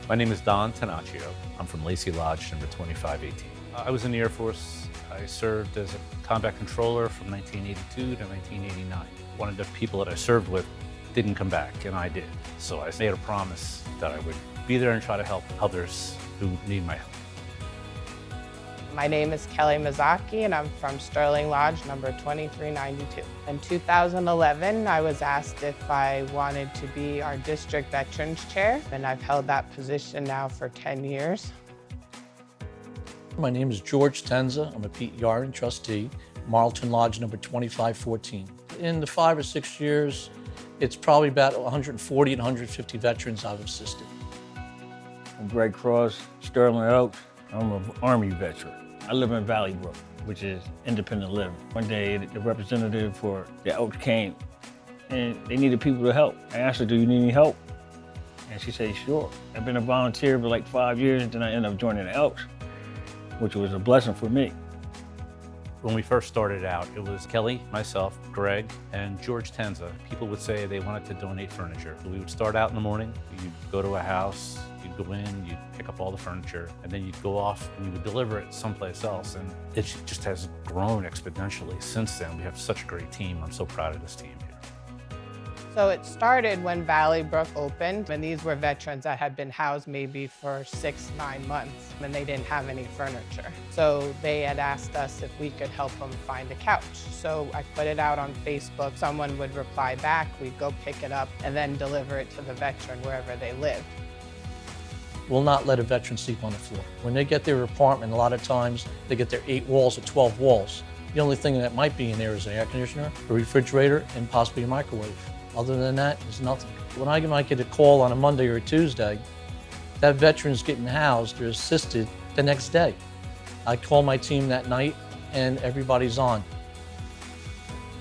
My name is Don Tenaccio. I'm from Lacey Lodge, number 2518. I was in the Air Force. I served as a combat controller from 1982 to 1989. One of the people that I served with didn't come back, and I did. So I made a promise that I would be there and try to help others who need my help. My name is Kelly Mazzocchi, and I'm from Sterling Lodge, number 2392. In 2011, I was asked if I wanted to be our district veterans chair, and I've held that position now for 10 years. My name is George Tenza. I'm a Pete Yarden trustee, Marlton Lodge number 2514. In the 5 or 6 years, it's probably about 140 and 150 veterans I've assisted. I'm Greg Cross, Sterling Elks. I'm an Army veteran. I live in Valley Brook, which is independent living. One day, the representative for the Elks came, and they needed people to help. I asked her, do you need any help? And she said, sure. I've been a volunteer for like 5 years, and then I ended up joining the Elks, which was a blessing for me. When we first started out, it was Kelly, myself, Greg, and George Tenza. People would say they wanted to donate furniture. We would start out in the morning, you'd go to a house, you'd go in, you'd pick up all the furniture, and then you'd go off and you would deliver it someplace else. And it just has grown exponentially since then. We have such a great team. I'm so proud of this team here. So it started when Valley Brook opened, and these were veterans that had been housed maybe for 6-9 months, and they didn't have any furniture. So they had asked us if we could help them find a couch. So I put it out on Facebook. Someone would reply back, we'd go pick it up, and then deliver it to the veteran wherever they lived. Will not let a veteran sleep on the floor. When they get their apartment, a lot of times they get their 8 walls or 12 walls. The only thing that might be in there is an air conditioner, a refrigerator, and possibly a microwave. Other than that, there's nothing. When I might get a call on a Monday or a Tuesday, that veteran's getting housed or assisted the next day. I call my team that night and everybody's on.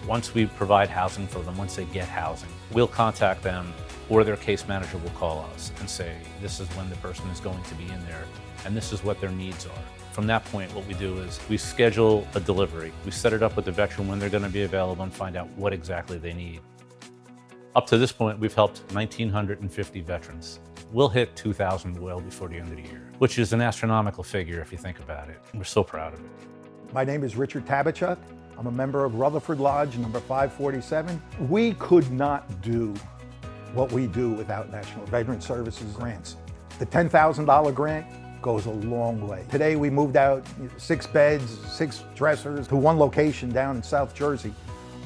Once we provide housing for them, once they get housing, we'll contact them, or their case manager will call us and say, this is when the person is going to be in there, and this is what their needs are. From that point, what we do is we schedule a delivery. We set it up with the veteran when they're going to be available and find out what exactly they need. Up to this point, we've helped 1,950 veterans. We'll hit 2,000 well before the end of the year, which is an astronomical figure if you think about it. We're so proud of it. My name is Richard Tabachuk. I'm a member of Rutherford Lodge, number 547. We could not do what we do without National Veteran Services grants. The $10,000 grant goes a long way. Today we moved out 6 beds, 6 dressers to one location down in South Jersey.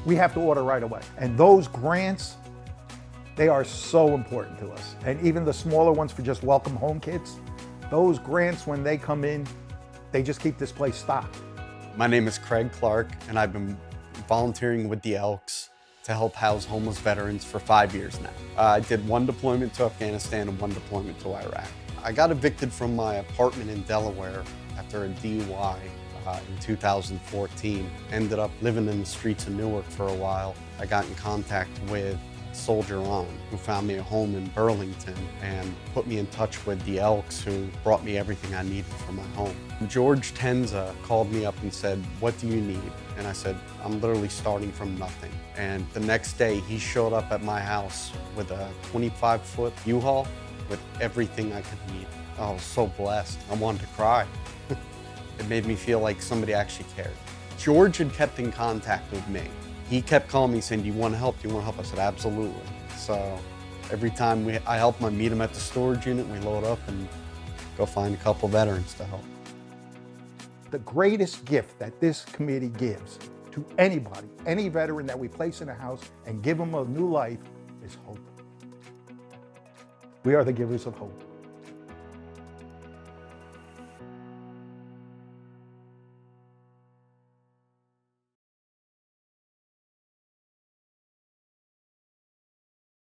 We have to order right away. And those grants, they are so important to us. And even the smaller ones for just welcome home kits, those grants, when they come in, they just keep this place stocked. My name is Craig Clark, and I've been volunteering with the Elks to help house homeless veterans for 5 years now. I did 1 deployment to Afghanistan and 1 deployment to Iraq. I got evicted from my apartment in Delaware after a DUI in 2014. Ended up living in the streets of Newark for a while. I got in contact with Soldier On, who found me a home in Burlington and put me in touch with the Elks, who brought me everything I needed for my home. George Tenza called me up and said, what do you need? And I said, I'm literally starting from nothing. And the next day he showed up at my house with a 25-foot U-Haul with everything I could need. I was so blessed. I wanted to cry. It made me feel like somebody actually cared. George had kept in contact with me. He kept calling me saying, do you want to help? Do you want to help? I said, absolutely. So every time I help him, I meet him at the storage unit, we load up and go find a couple veterans to help. The greatest gift that this committee gives to anybody, any veteran that we place in a house and give them a new life, is hope. We are the givers of hope.